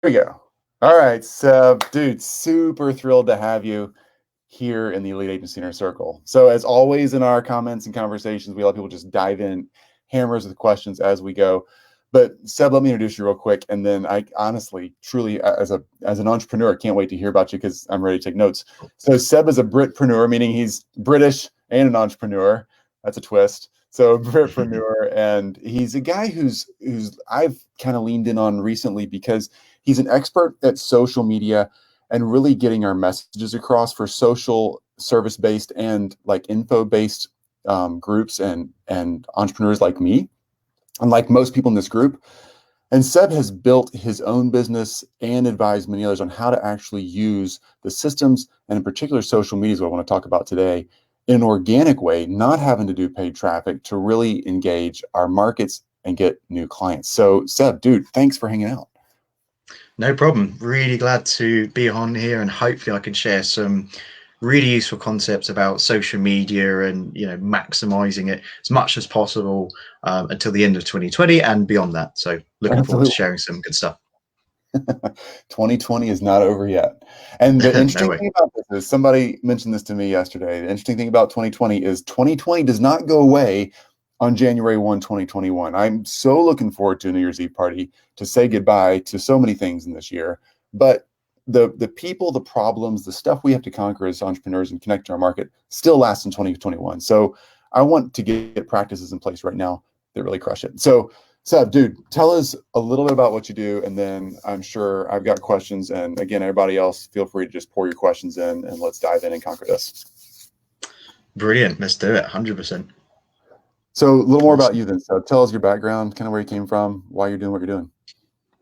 we go. All right, Seb, dude, super thrilled to have you here in the Elite Agency Inner Circle. So, as always, in our comments and conversations, we let people just dive in, hammers with questions as we go. But Seb, let me introduce you real quick, and then I honestly, truly, as an entrepreneur, can't wait to hear about you because I'm ready to take notes. So, Seb is a Britpreneur, meaning he's British and an entrepreneur. That's a twist. So, Britpreneur, and he's a guy who's I've kind of leaned in on recently because he's an expert at social media and really getting our messages across for social service based and like info based groups and entrepreneurs like me and like most people in this group. And Seb has built his own business and advised many others on how to actually use the systems and in particular social media is what I want to talk about today in an organic way, not having to do paid traffic to really engage our markets and get new clients. So Seb, dude, thanks for hanging out. No problem. Really glad to be on here, and hopefully I can share some really useful concepts about social media and maximizing it as much as possible until the end of 2020 and beyond that. So looking forward to Absolutely. sharing some good stuff. 2020 is not over yet. And the No interesting way. thing about this is somebody mentioned this to me yesterday. The interesting thing about 2020 is 2020 does not go away on January 1, 2021. I'm so looking forward to a New Year's Eve party to say goodbye to so many things in this year. But the people, the problems, the stuff we have to conquer as entrepreneurs and connect to our market still lasts in 2021. So I want to get practices in place right now that really crush it. So Seb, dude, tell us a little bit about what you do, and then I'm sure I've got questions. And again, everybody else, feel free to just pour your questions in, and let's dive in and conquer this. Brilliant. Let's do it. 100%. So, a little more about Awesome. you then. So, tell us your background, kind of where you came from, why you're doing what you're doing.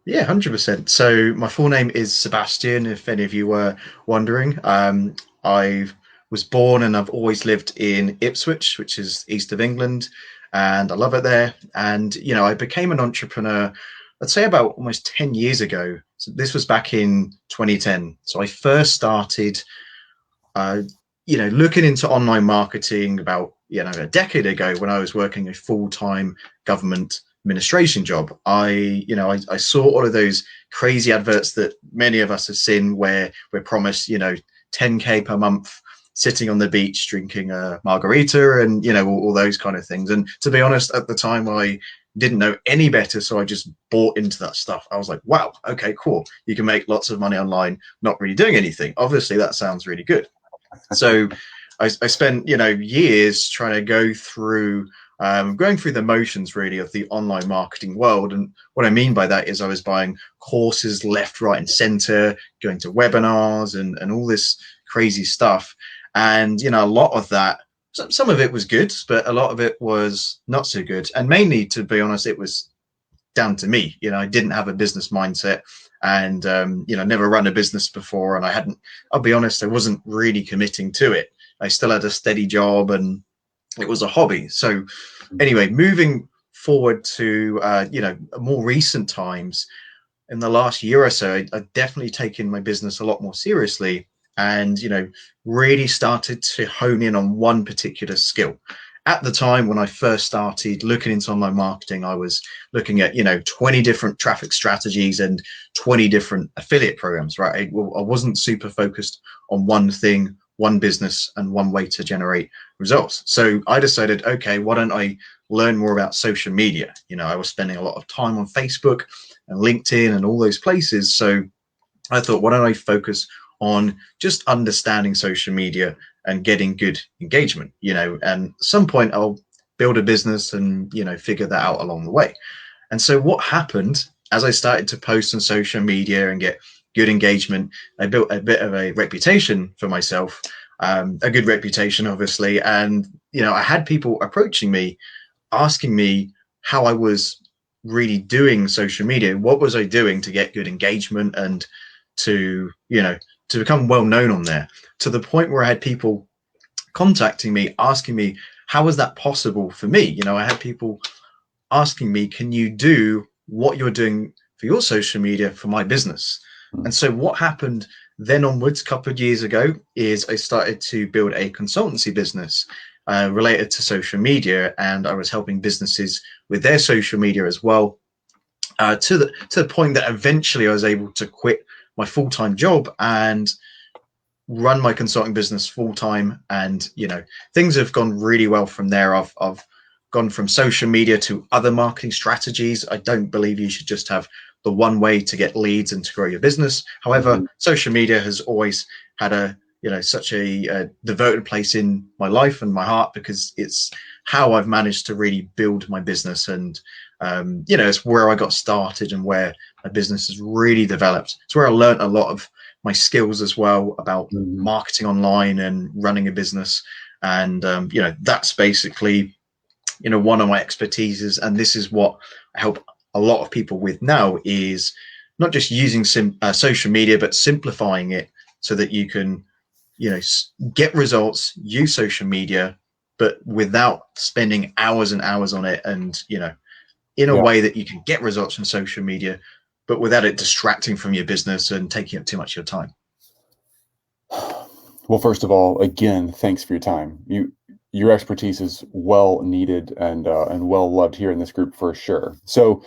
Yeah, 100%. So my full name is Sebastian, if any of you were wondering. I was born and I've always lived in Ipswich, which is east of England, and I love it there. And, I became an entrepreneur, let's say about almost 10 years ago. So this was back in 2010. So I first started, uh, looking into online marketing about, a decade ago when I was working a full-time government administration job. I saw all of those crazy adverts that many of us have seen where we're promised, 10K per month sitting on the beach drinking a margarita and, all those kind of things. And to be honest, at the time, I didn't know any better. So I just bought into that stuff. I was like, wow, okay, cool. You can make lots of money online, not really doing anything. Obviously, that sounds really good. So I spent years trying to going through the motions really of the online marketing world. And what I mean by that is I was buying courses left, right, and center, going to webinars and all this crazy stuff. And a lot of that, some of it was good, but a lot of it was not so good. And mainly, to be honest, it was down to me. I didn't have a business mindset, and never run a business before, and I'll be honest, I wasn't really committing to it. I still had a steady job, and it was a hobby. So anyway, moving forward to more recent times, in the last year or so, I've definitely taken my business a lot more seriously, and really started to hone in on one particular skill. At the time when I first started looking into online marketing, I was looking at 20 different traffic strategies and 20 different affiliate programs. Right, I wasn't super focused on one thing, one business, and one way to generate results. So I decided, okay, why don't I learn more about social media? I was spending a lot of time on Facebook and LinkedIn and all those places. So I thought, why don't I focus on just understanding social media and getting good engagement, and at some point I'll build a business and, figure that out along the way. And so what happened as I started to post on social media and get good engagement, I built a bit of a reputation for myself, a good reputation, obviously. And, I had people approaching me, asking me how I was really doing social media. What was I doing to get good engagement and to, to become well known on there, to the point where I had people contacting me, asking me, how was that possible for me? I had people asking me, can you do what you're doing for your social media for my business? Hmm. And so what happened then onwards, a couple of years ago, is I started to build a consultancy business related to social media, and I was helping businesses with their social media as well. to the point that eventually I was able to quit my full-time job and run my consulting business full time, and things have gone really well from there. I've gone from social media to other marketing strategies. I don't believe you should just have the one way to get leads and to grow your business. However, Mhm. social media has always had a such a devoted place in my life and my heart, because it's how I've managed to really build my business, and it's where I got started and where my business has really developed. It's where I learned a lot of my skills as well about Mhm. marketing online and running a business. And that's basically one of my expertises, and this is what I help a lot of people with now, is not just using social media, but simplifying it so that you can get results, use social media, but without spending hours and hours on it, and in a Yeah. way that you can get results from social media, but without it distracting from your business and taking up too much of your time. Well, first of all, again, thanks for your time. Your expertise is well needed and well loved here in this group for sure. So,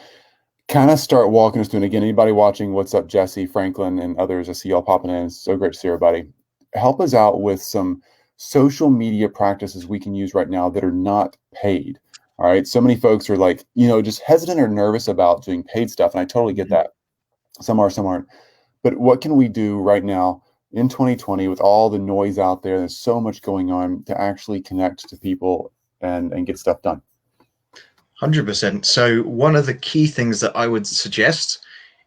kind of start walking us through. And again, anybody watching, what's up, Jesse, Franklin, and others? I see y'all popping in. It's so great to see everybody. Help us out with some social media practices we can use right now that are not paid. All right. So many folks are like, just hesitant or nervous about doing paid stuff. And I totally get Mhm. that. Some are, some aren't. But what can we do right now in 2020 with all the noise out there? There's so much going on to actually connect to people and get stuff done. 100%. So, one of the key things that I would suggest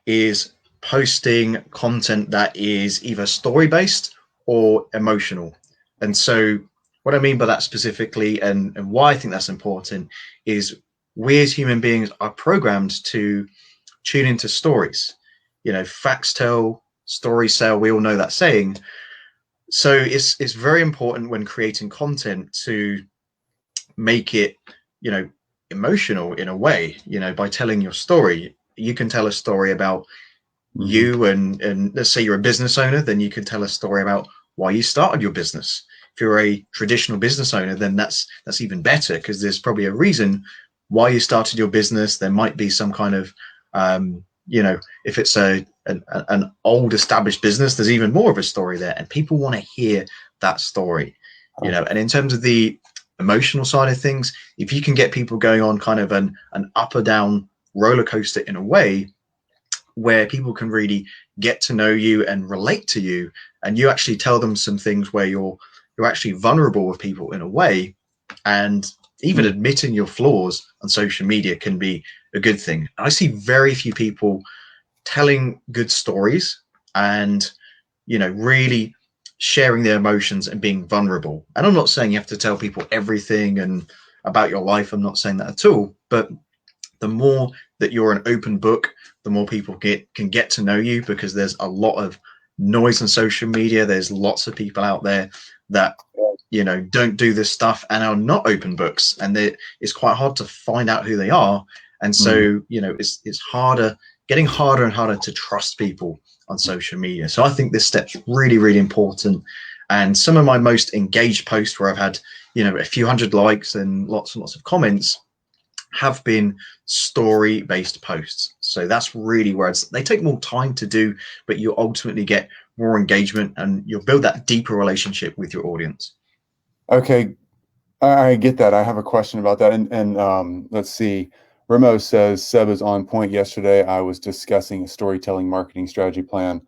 is posting content that is either story based or emotional. And so, what I mean by that specifically, and why I think that's important, is we as human beings are programmed to tune into stories. Facts tell, stories sell. We all know that saying. So, it's very important when creating content to make it, you know, emotional in a way, by telling your story. You can tell a story about Hmm. you, and let's say you're a business owner, then you can tell a story about why you started your business. If you're a traditional business owner, then that's even better, because there's probably a reason why you started your business. There might be some kind of if it's an old established business, there's even more of a story there, and people want to hear that story. And in terms of the emotional side of things, if you can get people going on kind of an up or down roller coaster in a way, where people can really get to know you and relate to you, and you actually tell them some things where you're actually vulnerable with people in a way, and even admitting your flaws on social media can be a good thing. I see very few people telling good stories and really sharing their emotions and being vulnerable. And I'm not saying you have to tell people everything and about your life. I'm not saying that at all. But the more that you're an open book, the more people can get to know you, because there's a lot of noise on social media. There's lots of people out there that don't do this stuff and are not open books, and it's quite hard to find out who they are. And Mm. so it's harder, getting harder and harder to trust people on social media. So I think this step's really, really important. And some of my most engaged posts, where I've had a few hundred likes and lots of comments, have been story based posts. So that's really where they take more time to do, but you ultimately get more engagement and you'll build that deeper relationship with your audience. Okay, I get that. I have a question about that. And let's see. Remo says Seb is on point. Yesterday, I was discussing a storytelling marketing strategy plan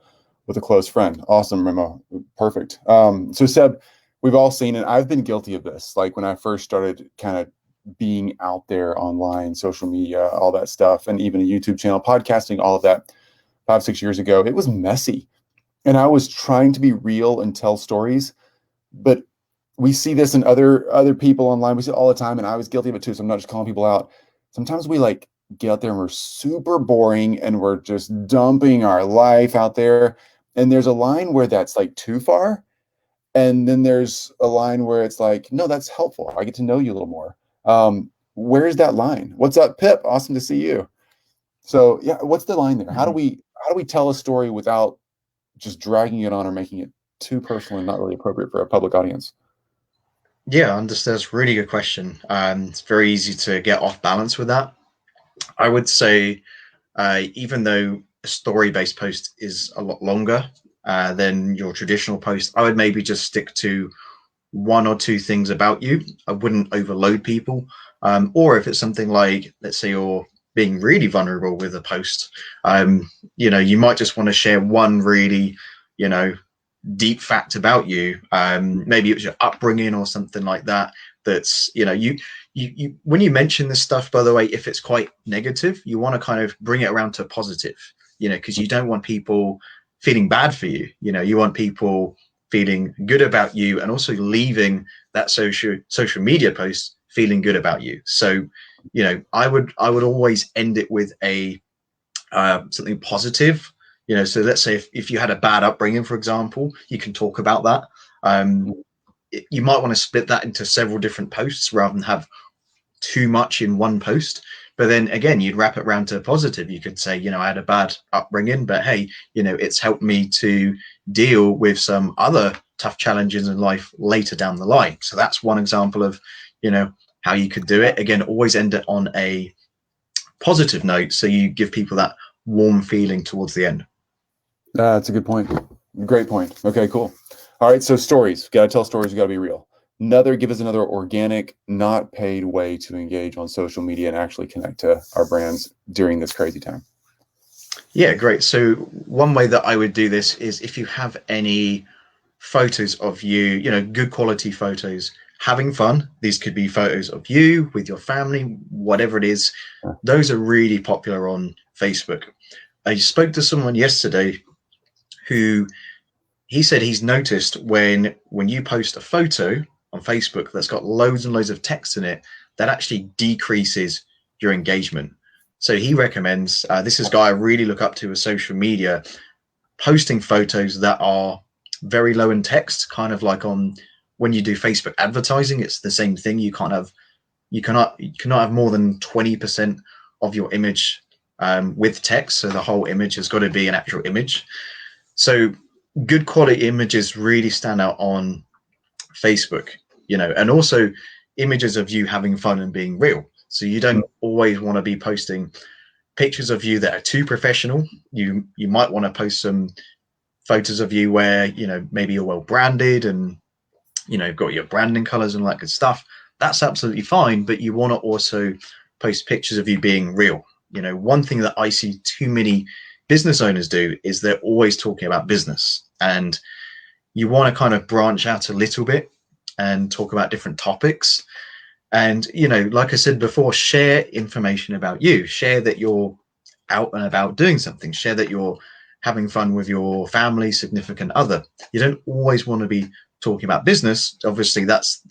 with a close friend. Awesome, Remo. Perfect. So Seb, we've all seen it. I've been guilty of this. Like when I first started kind of being out there online, social media, all that stuff, and even a YouTube channel, podcasting, all of that 5, 6 years ago, it was messy. And I was trying to be real and tell stories, but we see this in other people online. We see it all the time, and I was guilty of it too. So I'm not just calling people out. Sometimes we like get out there and we're super boring and we're just dumping our life out there. And there's a line where that's like too far. And then there's a line where it's like, no, that's helpful. I get to know you a little more. Where's that line? What's up, Pip? Awesome to see you. So yeah, what's the line there? How do we tell a story without just dragging it on or making it too personal and not really appropriate for a public audience? Yeah, I understand. That's a really good question. It's very easy to get off balance with that. I would say even though a story-based post is a lot longer than your traditional post, I would maybe just stick to one or two things about you. I wouldn't overload people. Or if it's something like, let's say you're being really vulnerable with a post, you might just want to share one really, deep fact about you. Maybe it was your upbringing or something like that. That's, you when you mention this stuff, by the way, if it's quite negative, you want to kind of bring it around to positive, because you don't want people feeling bad for you. You want people feeling good about you, and also leaving that social media post feeling good about you. So, I would always end it with a something positive. So let's say if you had a bad upbringing, for example, you can talk about that. You might want to split that into several different posts rather than have too much in one post. But then again, you'd wrap it around to positive. You could say, I had a bad upbringing, but hey, it's helped me to deal with some other tough challenges in life later down the line. So that's one example of, how you could do it. Again, always end it on a positive note, so you give people that warm feeling towards the end. That's a good point. Great point. Okay, cool. All right, so stories. Got to tell stories. You got to be real. Give us another organic, not paid way to engage on social media and actually connect to our brands during this crazy time. Yeah, great. So one way that I would do this is if you have any photos of you, good quality photos, having fun. These could be photos of you with your family, whatever it is. Those are really popular on Facebook. I spoke to someone yesterday who he said he's noticed when you post a photo on Facebook that's got loads and loads of text in it, that actually decreases your engagement. So he recommends, this is a guy I really look up to with social media, posting photos that are very low in text, kind of like on when you do Facebook advertising. It's the same thing. You cannot have more than 20% of your image with text. So the whole image has got to be an actual image. So good quality images really stand out on Facebook, and also images of you having fun and being real. So you don't always want to be posting pictures of you that are too professional. You might want to post some photos of you where, maybe you're well branded and, got your branding colors and all that good stuff. That's absolutely fine. But you want to also post pictures of you being real. One thing that I see too many business owners do is they're always talking about business, and you want to kind of branch out a little bit and talk about different topics. And, like I said before, share information about you, share that you're out and about doing something, share that you're having fun with your family, significant other. You don't always want to be talking about business. Obviously, that's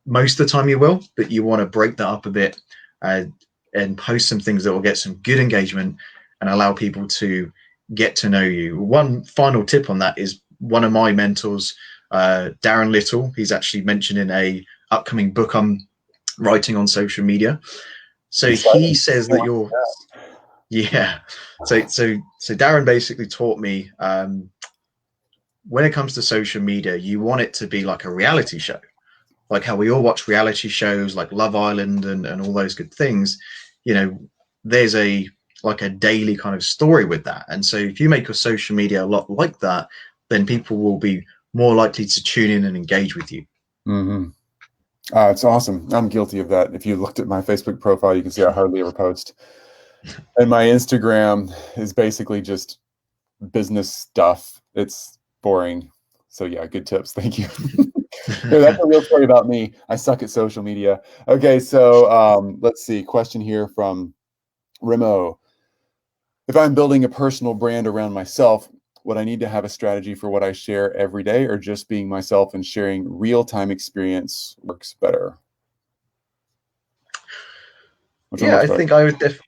most of the time you will, but you want to break that up a bit and post some things that will get some good engagement and allow people to get to know you. One final tip on that is one of my mentors, Darren Little. He's actually mentioned in a upcoming book I'm writing on social media. So he says that you're, yeah. So Darren basically taught me when it comes to social media, you want it to be like a reality show, like how we all watch reality shows like Love Island and all those good things. There's a daily kind of story with that. And so if you make your social media a lot like that, then people will be more likely to tune in and engage with you. Mm-hmm. It's awesome. I'm guilty of that. If you looked at my Facebook profile, you can see I hardly ever post. And my Instagram is basically just business stuff. It's boring. So yeah, good tips. Thank you. No, that's a real story about me. I suck at social media. Okay, so let's see. Question here from Remo. If I'm building a personal brand around myself, would I need to have a strategy for what I share every day, or just being myself and sharing real-time experience works better? Yeah, I think I would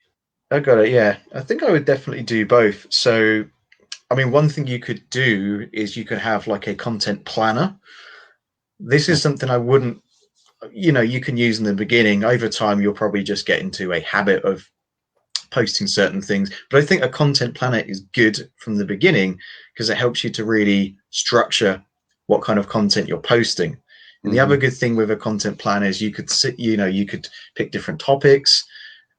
I got it. Yeah, I think I would definitely do both. So, I mean, one thing you could do is you could have like a content planner. This is something I wouldn't, you can use in the beginning. Over time, you'll probably just get into a habit of posting certain things. But I think a content planner is good from the beginning because it helps you to really structure what kind of content you're posting. And the other good thing with a content planner is you could pick different topics,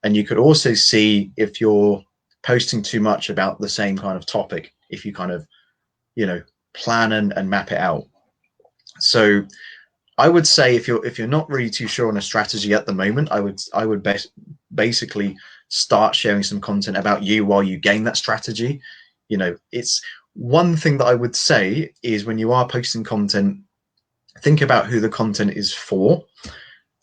and you could also see if you're posting too much about the same kind of topic if you kind of, plan and map it out. So I would say if you're not really too sure on a strategy at the moment, I would basically start sharing some content about you while you gain that strategy. It's one thing that I would say is when you are posting content, think about who the content is for.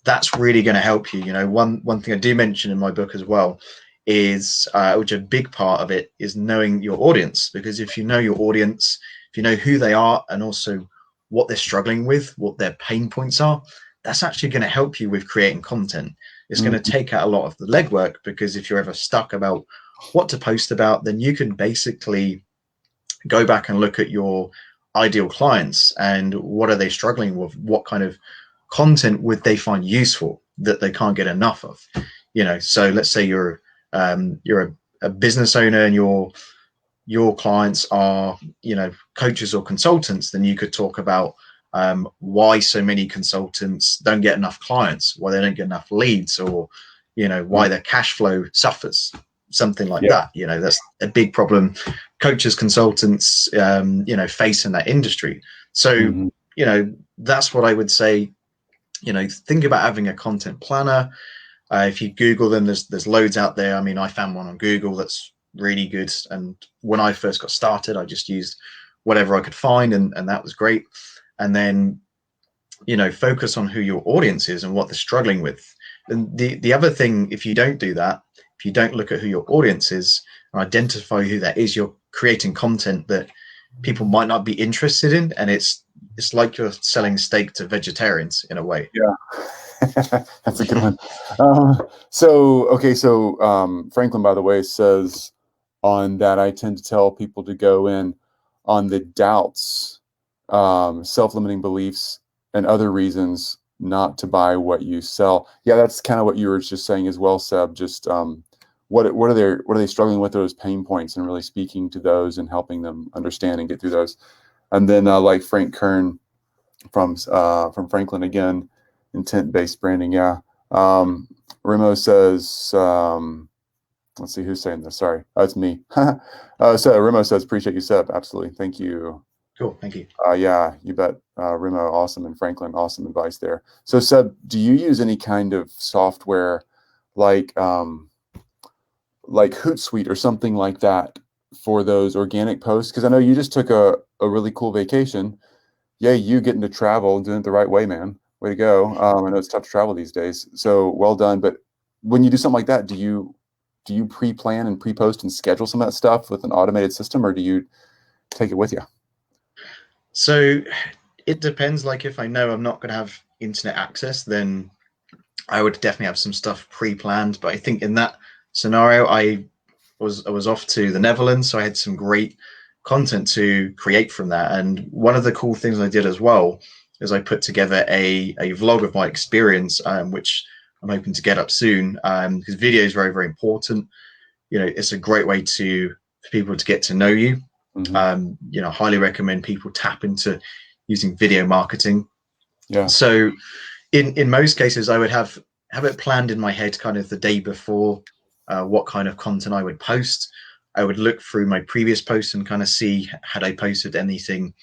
That's really going to help you. One thing I do mention in my book as well is, which a big part of it is knowing your audience, because if you know your audience, if you know who they are and also what they're struggling with, what their pain points are, that's actually going to help you with creating content. It's going to take out a lot of the legwork, because if you're ever stuck about what to post about, then you can basically go back and look at your ideal clients and what are they struggling with, what kind of content would they find useful that they can't get enough of. So let's say you're a business owner and your clients are coaches or consultants, then you could talk about why so many consultants don't get enough clients, why they don't get enough leads, or why their cash flow suffers, something like that. That's a big problem coaches, consultants face in that industry. So that's what I would say. Think about having a content planner. If you Google them, there's loads out there. I mean, I found one on Google that's really good, and when I first got started, I just used whatever I could find, and that was great. And then focus on who your audience is and what they're struggling with. And the other thing, if you don't do that, if you don't look at who your audience is and identify who that is, you're creating content that people might not be interested in, and it's like you're selling steak to vegetarians in a way. Yeah. That's a good one. Franklin, by the way, says on that, I tend to tell people to go in on the doubts, self-limiting beliefs, and other reasons not to buy what you sell. Yeah, that's kind of what you were just saying as well, Seb. Just what are they struggling with, those pain points, and really speaking to those and helping them understand and get through those. And then like Frank Kern from Franklin again, intent-based branding. Yeah. Remo says, let's see who's saying this. Sorry, it's me. So Remo says, appreciate you, Seb. Absolutely, thank you. Cool, thank you. Yeah, you bet. Remo, awesome, and Franklin, awesome advice there. So Seb, do you use any kind of software like Hootsuite or something like that for those organic posts? Because I know you just took a really cool vacation. Yay, you getting to travel and doing it the right way, man. Way to go. I know it's tough to travel these days, so well done. But when you do something like that, do you pre-plan and pre-post and schedule some of that stuff with an automated system, or do you take it with you? So it depends. Like if I know I'm not going to have internet access, then I would definitely have some stuff pre-planned. But I think in that scenario, I was off to the Netherlands, so I had some great content to create from that. And one of the cool things I did as well is I put together a vlog of my experience, which I'm hoping to get up soon, because video is very, very important. It's a great way for people to get to know you. Highly recommend people tap into using video marketing. Yeah. So in most cases, I would have it planned in my head kind of the day before, what kind of content I would post. I would look through my previous posts and kind of see had I posted anything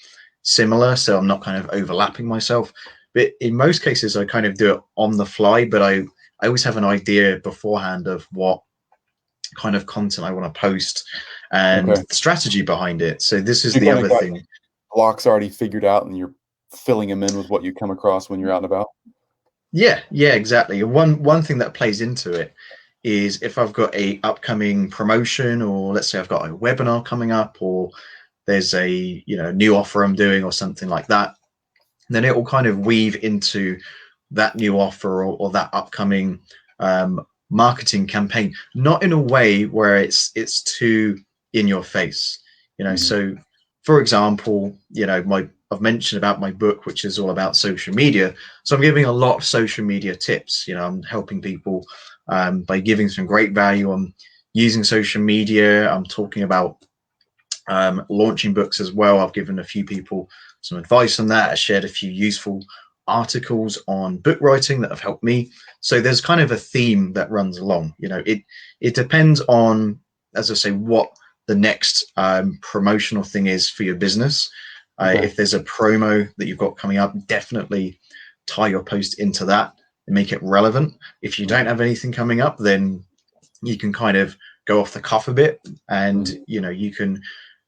similar, so I'm not kind of overlapping myself. But in most cases, I kind of do it on the fly, but I always have an idea beforehand of what kind of content I want to post and the strategy behind it. So this is the other thing. Blocks already figured out, and you're filling them in with what you come across when you're out and about. Yeah, exactly. One thing that plays into it is if I've got a upcoming promotion, or let's say I've got a webinar coming up, or there's a new offer I'm doing or something like that, then it will kind of weave into that new offer or that upcoming marketing campaign, not in a way where it's too in your face. So for example, I've mentioned about my book, which is all about social media. So I'm giving a lot of social media tips. I'm helping people by giving some great value on using social media. I'm talking about launching books as well. I've given a few people some advice on that. I shared a few useful articles on book writing that have helped me. So there's kind of a theme that runs along. It depends on as I say, what the next promotional thing is for your business. Okay. If there's a promo that you've got coming up, definitely tie your post into that and make it relevant. If you don't have anything coming up, then you can kind of go off the cuff a bit, and you can,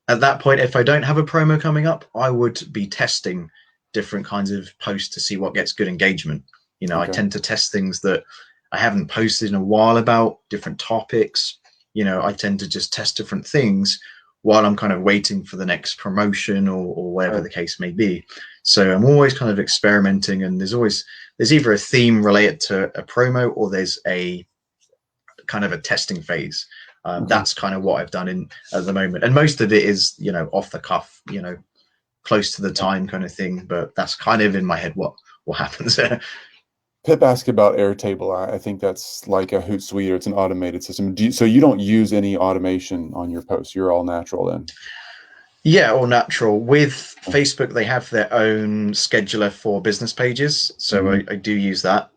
at that point, if I don't have a promo coming up, I would be testing different kinds of posts to see what gets good engagement. I Okay. tend to test things that I haven't posted in a while about different topics. I tend to just test different things while I'm kind of waiting for the next promotion or whatever the case may be. So I'm always kind of experimenting, and there's either a theme related to a promo, or there's a kind of a testing phase. That's kind of what I've done at the moment, and most of it is off the cuff, close to the time kind of thing. But that's kind of in my head what happens. Pip asked about Airtable. I think that's like a Hootsuite, or it's an automated system. So you don't use any automation on your posts? You're all natural then? Yeah, all natural. With Facebook, they have their own scheduler for business pages, so I do use that.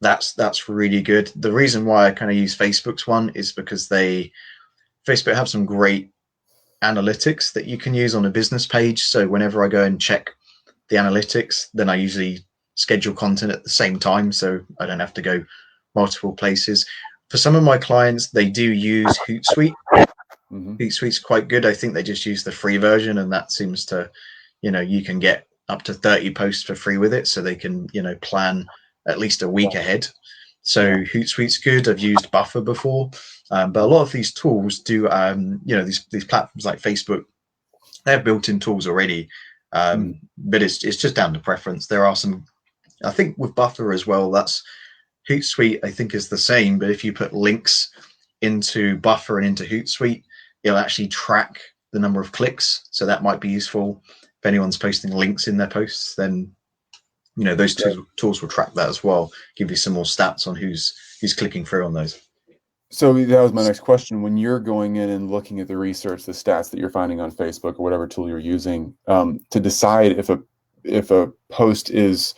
That's really good. The reason why I kind of use Facebook's one is because Facebook have some great analytics that you can use on a business page. So whenever I go and check the analytics, then I usually schedule content at the same time, so I don't have to go multiple places. For some of my clients, they do use Hootsuite. Hootsuite's quite good. I think they just use the free version, and that seems to, you can get up to 30 posts for free with it, so they can, plan at least a week ahead. So Hootsuite's good. I've used Buffer before, but a lot of these tools do, these platforms like Facebook, they have built-in tools already, but it's just down to preference. There are some, I think with Buffer as well, that's Hootsuite, I think, is the same, but if you put links into Buffer and into Hootsuite, it'll actually track the number of clicks. So that might be useful if anyone's posting links in their posts. Then those two tools will track that as well, give you some more stats on who's clicking through on those. So that was my next question. When you're going in and looking at the research, the stats that you're finding on Facebook or whatever tool you're using, to decide if a post is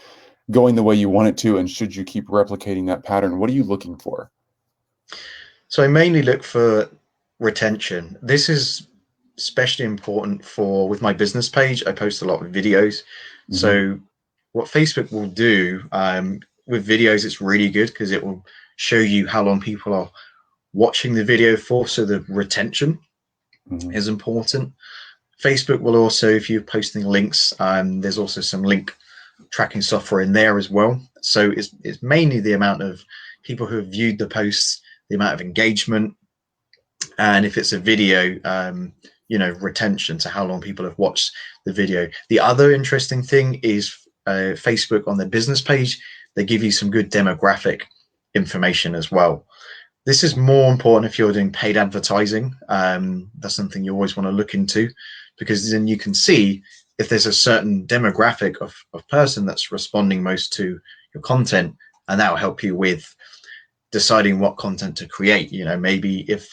going the way you want it to, and should you keep replicating that pattern, what are you looking for? So I mainly look for retention. This is especially important with my business page. I post a lot of videos. So what Facebook will do with videos, it's really good because it will show you how long people are watching the video for. So the retention is important. Facebook will also, if you're posting links, there's also some link tracking software in there as well. So it's mainly the amount of people who have viewed the posts, the amount of engagement, and if it's a video, retention, so how long people have watched the video. The other interesting thing is Facebook on their business page, they give you some good demographic information as well. This is more important if you're doing paid advertising. That's something you always want to look into, because then you can see if there's a certain demographic of person that's responding most to your content, and that will help you with deciding what content to create. Maybe if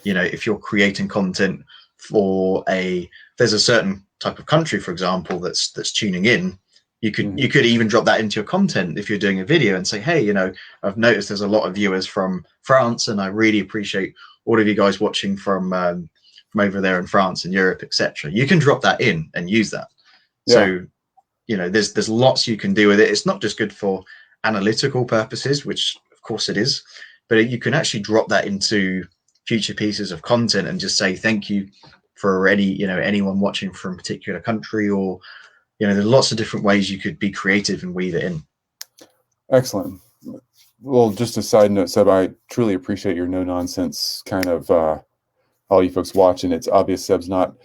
if you're creating content for there's a certain type of country, for example, that's tuning in, you could even drop that into your content if you're doing a video and say, hey, I've noticed there's a lot of viewers from France, and I really appreciate all of you guys watching from over there in France and Europe, etc. You can drop that in and use that. So there's lots you can do with it. It's not just good for analytical purposes, which of course it is, but you can actually drop that into future pieces of content and just say thank you for anyone watching from a particular country, or there's lots of different ways you could be creative and weave it in. Excellent. Well, just a side note, Seb, I truly appreciate your no nonsense kind of all you folks watching. It's obvious Seb's not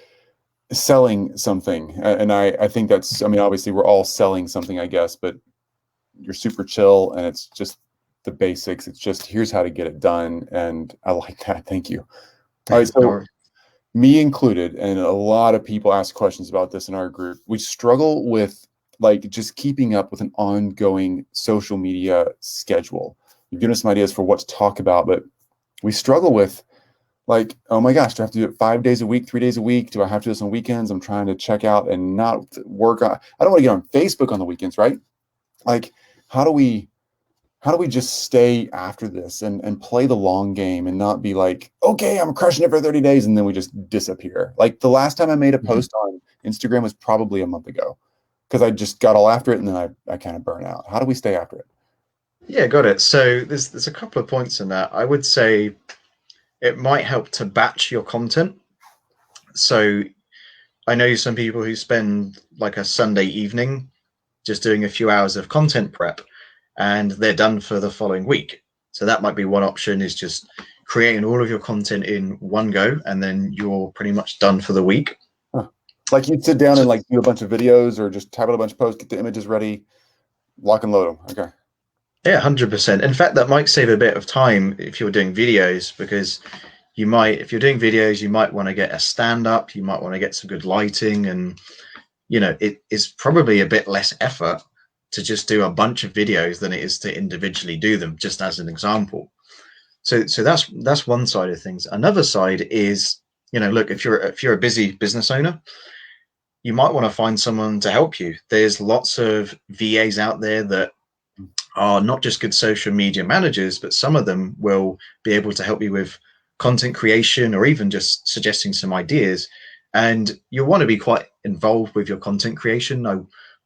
selling something, and I think that's, obviously we're all selling something, I guess, but you're super chill, and it's just the basics. It's just, here's how to get it done, and I like that. Thank you. All right, so me included, and a lot of people ask questions about this in our group, we struggle with just keeping up with an ongoing social media schedule. You've given us some ideas for what to talk about, but we struggle with, oh my gosh, do I have to do it 5 days a week, 3 days a week? Do I have to do this on weekends? I'm trying to check out and not work on, I don't want to get on Facebook on the weekends, right? How do we how do we just stay after this and play the long game and not be like, okay, I'm crushing it for 30 days and then we just disappear. Like the last time I made a post on Instagram was probably a month ago because I just got all after it and then I kind of burn out. How do we stay after it? Yeah, got it. So there's a couple of points in that. I would say it might help to batch your content. So I know some people who spend like a Sunday evening just doing a few hours of content prep and they're done for the following week. So that might be one option, is just creating all of your content in one go and then you're pretty much done for the week. Huh. Like you'd sit down and like do a bunch of videos or just type out a bunch of posts, get the images ready, lock and load them. Okay. Yeah, 100%. In fact, that might save a bit of time if you're doing videos, because you might, if you're doing videos, you might want to get a stand up, you might want to get some good lighting, and it is probably a bit less effort to just do a bunch of videos than it is to individually do them, just as an example. So that's one side of things. Another side is, look, if you're a busy business owner, you might want to find someone to help you. There's lots of VAs out there that are not just good social media managers, but some of them will be able to help you with content creation or even just suggesting some ideas. And you'll want to be quite involved with your content creation.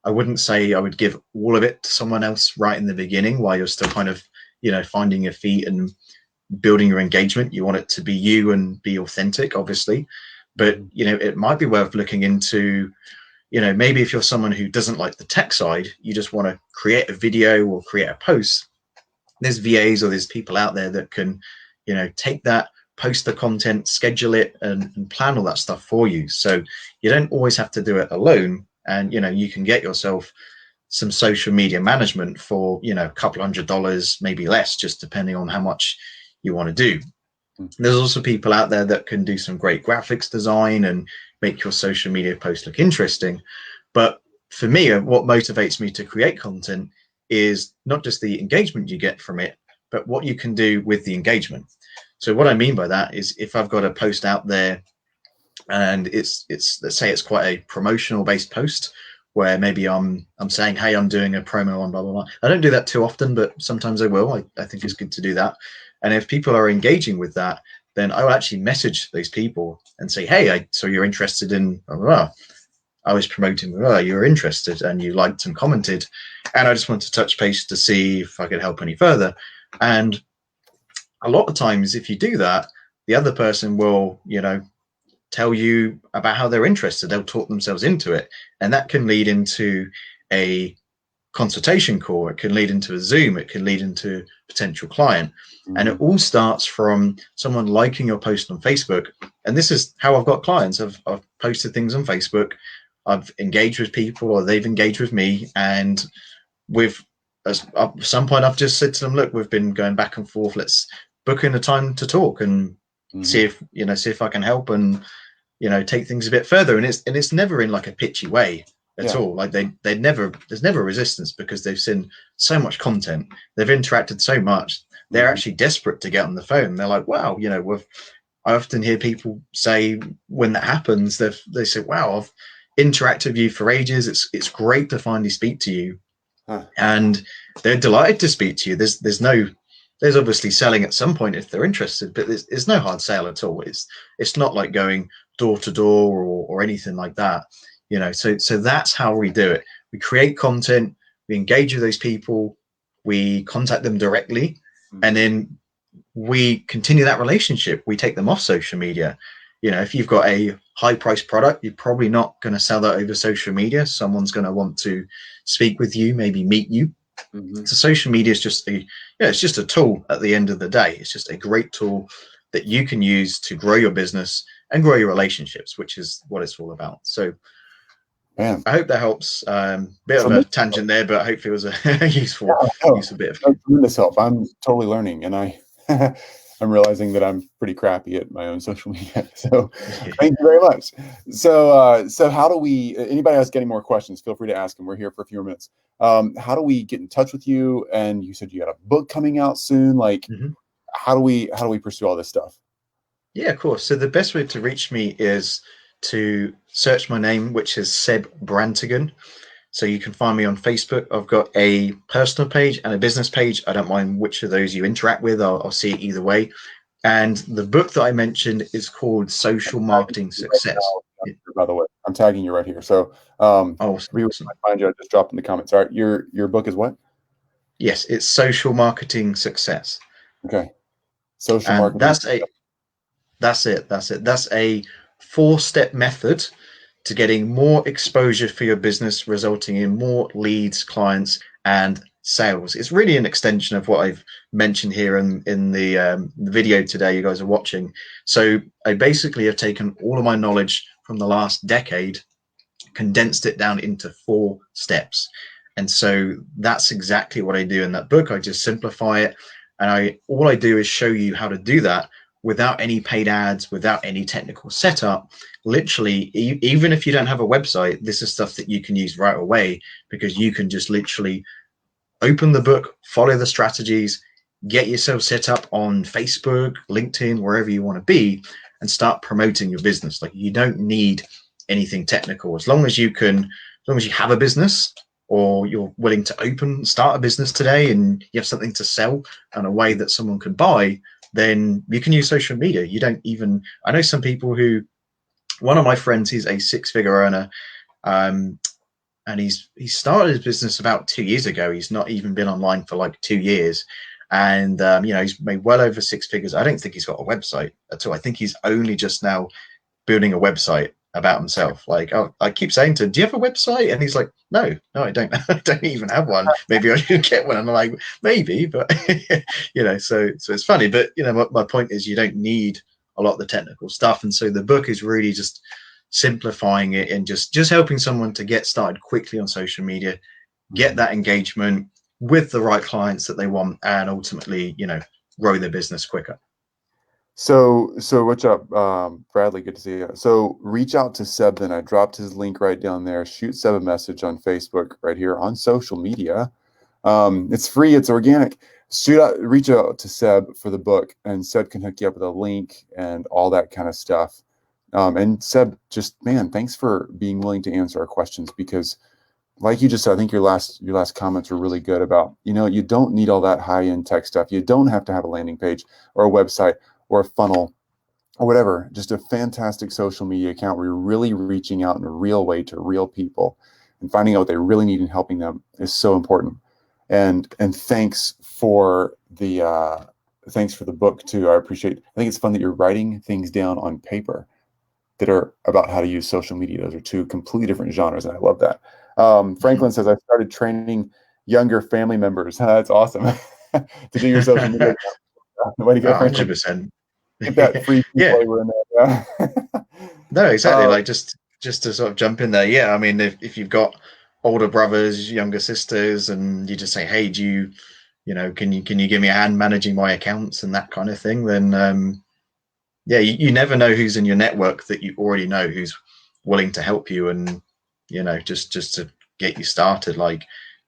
I wouldn't say I would give all of it to someone else right in the beginning while you're still kind of, finding your feet and building your engagement. You want it to be you and be authentic, obviously. But, it might be worth looking into, maybe if you're someone who doesn't like the tech side, you just want to create a video or create a post. There's VAs or there's people out there that can, take that, post the content, schedule it, and plan all that stuff for you. So you don't always have to do it alone. And, you can get yourself some social media management for, a couple $100, maybe less, just depending on how much you want to do. There's also people out there that can do some great graphics design and make your social media posts look interesting. But for me, what motivates me to create content is not just the engagement you get from it, but what you can do with the engagement. So what I mean by that is, if I've got a post out there and it's let's say it's quite a promotional based post where maybe I'm saying, hey, I'm doing a promo on blah blah blah. I don't do that too often, but sometimes I will. I think it's good to do that. And if people are engaging with that, then I will actually message those people and say, hey, so you're interested in blah, blah, blah. I was promoting, you're interested and you liked and commented, and I just want to touch base to see if I could help any further. And a lot of times, if you do that, the other person will, tell you about how they're interested. They'll talk themselves into it, and that can lead into a consultation call. It can lead into a Zoom. It can lead into a potential client. And it all starts from someone liking your post on Facebook. And this is how I've got clients. I've posted things on Facebook. I've engaged with people, or they've engaged with me. And at some point, I've just said to them, look, we've been going back and forth. Let's book in a time to talk and see if I can help and, take things a bit further. And it's never in like a pitchy way at all. Like there's never resistance, because they've seen so much content. They've interacted so much. They're actually desperate to get on the phone. They're like, wow, I often hear people say when that happens, they say, wow, I've interacted with you for ages. It's great to finally speak to you. And they're delighted to speak to you. There's obviously selling at some point if they're interested, but there's no hard sale at all. It's not like going door to door or anything like that. So that's how we do it. We create content, we engage with those people, we contact them directly, and then we continue that relationship. We take them off social media. If you've got a high price product, you're probably not going to sell that over social media. Someone's going to want to speak with you, maybe meet you. So social media is just it's just a tool at the end of the day. It's just a great tool that you can use to grow your business and grow your relationships, which is what it's all about. So I hope that helps. Bit of a tangent there, but hopefully it was a useful bit of tremendous help. I'm totally learning, and I'm realizing that I'm pretty crappy at my own social media. So thank you very much. So how do we, anybody else get any more questions, feel free to ask them. We're here for a few more minutes. How do we get in touch with you? And you said you got a book coming out soon. Like, how do we pursue all this stuff? Yeah, of course. So the best way to reach me is to search my name, which is Seb Brantigan. So you can find me on Facebook. I've got a personal page and a business page. I don't mind which of those you interact with. I'll see it either way. And the book that I mentioned is called Social Marketing Right Success. now, by the way, I'm tagging you right here. So Awesome, we awesome. find you. I just dropped in the comments. All right, your book is what? Yes, it's Social Marketing Success. Okay, social And marketing. that's a 4-step method to getting more exposure for your business, resulting in more leads, clients, and sales. It's really an extension of what I've mentioned here in the video today you guys are watching. So I basically have taken all of my knowledge from the last decade, condensed it down into 4 steps. And so that's exactly what I do in that book. I just simplify it, and all I do is show you how to do that without any paid ads, without any technical setup. Literally, even if you don't have a website, this is stuff that you can use right away, because you can just literally open the book, follow the strategies, get yourself set up on Facebook, LinkedIn, wherever you want to be, and start promoting your business. Like, you don't need anything technical. As long as you have a business, or you're willing to start a business today, and you have something to sell and a way that someone can buy, then you can use social media. I know some people who, one of my friends, he's a 6-figure earner. Um, and he started his business about 2 years ago. He's not even been online for like 2 years, and he's made well over 6 figures. I don't think he's got a website at all. I think he's only just now building a website about himself. Like, I keep saying to him, "Do you have a website?" And he's like, "No, I don't. I don't even have one. Maybe I should get one." And I'm like, "Maybe," but so it's funny. But my point is, you don't need a lot of the technical stuff, and so the book is really just simplifying it and just helping someone to get started quickly on social media, get that engagement with the right clients that they want, and ultimately, grow their business quicker. So what's up, Bradley? Good to see you. So reach out to Seb. Then I dropped his link right down there. Shoot Seb a message on Facebook right here on social media. It's free. It's organic. Reach out to Seb for the book, and Seb can hook you up with a link and all that kind of stuff. And Seb, just man, thanks for being willing to answer our questions, because like you just said, I think your last comments were really good about, you don't need all that high-end tech stuff. You don't have to have a landing page or a website or a funnel or whatever. Just a fantastic social media account where you're really reaching out in a real way to real people and finding out what they really need and helping them is so important. And thanks for the book too. I think it's fun that you're writing things down on paper that are about how to use social media. Those are 2 completely different genres, and I love that. Franklin says, I started training younger family members. That's awesome. To do your social media. Way to go, Franklin. 100%. Get that free Yeah. flavor in there. Yeah. No, exactly. Like, just to sort of jump in there. Yeah, I mean, if you've got older brothers, younger sisters, and you just say, "Hey, can you give me a hand managing my accounts," and that kind of thing, then yeah, you never know who's in your network that you already know who's willing to help you, and just to get you started. Like,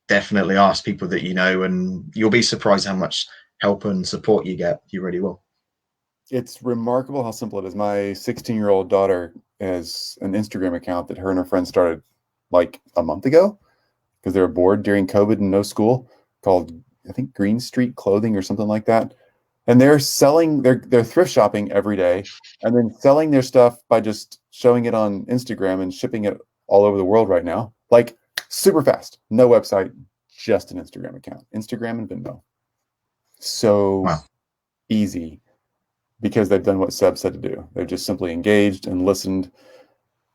definitely ask people that you know, and you'll be surprised how much help and support you get. You really will. It's remarkable how simple it is. My 16-year-old daughter has an Instagram account that her and her friends started like a month ago because they were bored during COVID and no school, called, I think, Green Street Clothing or something like that. And they're selling, they're thrift shopping every day and then selling their stuff by just showing it on Instagram and shipping it all over the world right now. Like, super fast. No website, just an Instagram account. Instagram and Venmo. So Wow. easy, because they've done what Seb said to do. They've just simply engaged and listened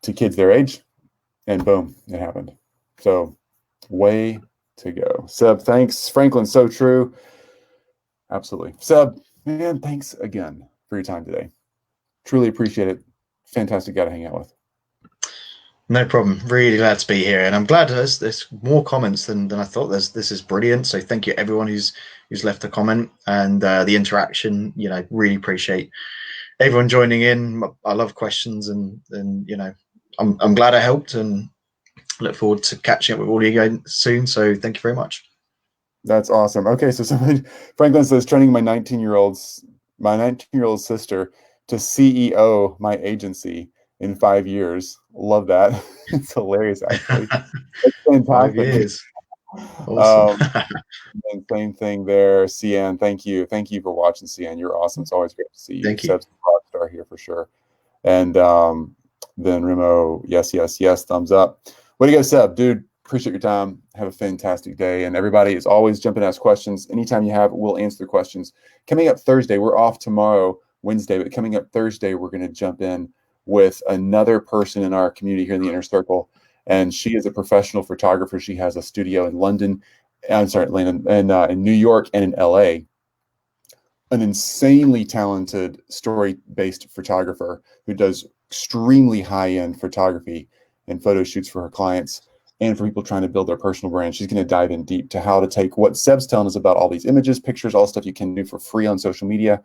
to kids their age, and boom, it happened. So way to go. Seb, thanks. Franklin, so true. Absolutely. Seb, man, thanks again for your time today. Truly appreciate it. Fantastic guy to hang out with. No problem. Really glad to be here, and I'm glad there's more comments than I thought. This is brilliant. So thank you everyone who's left a comment, and the interaction. Really appreciate everyone joining in. I love questions, and I'm glad I helped, and look forward to catching up with all of you again soon. So thank you very much. That's awesome. Okay, so Franklin says, training my 19-year-old sister to CEO my agency in 5 years. Love that. It's hilarious, actually. It's 5 fantastic. years. Awesome. Um, and same thing there, CN. Thank you. Thank you for watching, CN. You're awesome. It's always great to see you. Thank you. Seb's a rock star here for sure. And then Remo, yes, yes, yes, thumbs up. Way to go, Seb. Dude, appreciate your time. Have a fantastic day. And everybody is always jumping to ask questions. Anytime you have, we'll answer the questions. Coming up Thursday, we're off tomorrow, Wednesday, but coming up Thursday, we're going to jump in with another person in our community here in the Inner Circle. And she is a professional photographer. She has a studio in London, I'm sorry, London, and in New York and in LA. An insanely talented story-based photographer who does extremely high-end photography and photo shoots for her clients and for people trying to build their personal brand. She's going to dive in deep to how to take what Seb's telling us about all these images, pictures, all stuff you can do for free on social media,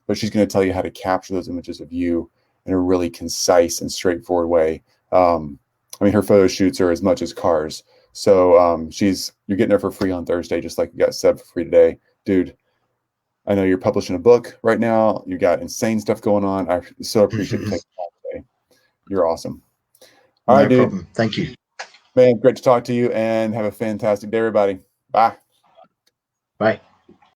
but she's going to tell you how to capture those images of you in a really concise and straightforward way. I mean, her photo shoots are as much as cars. So you're getting her for free on Thursday, just like you got Seb for free today. Dude, I know you're publishing a book right now. You got insane stuff going on. I so appreciate you taking time today. You're awesome. All right, No dude. problem. Thank you. Man, great to talk to you and have a fantastic day, everybody. Bye. Bye.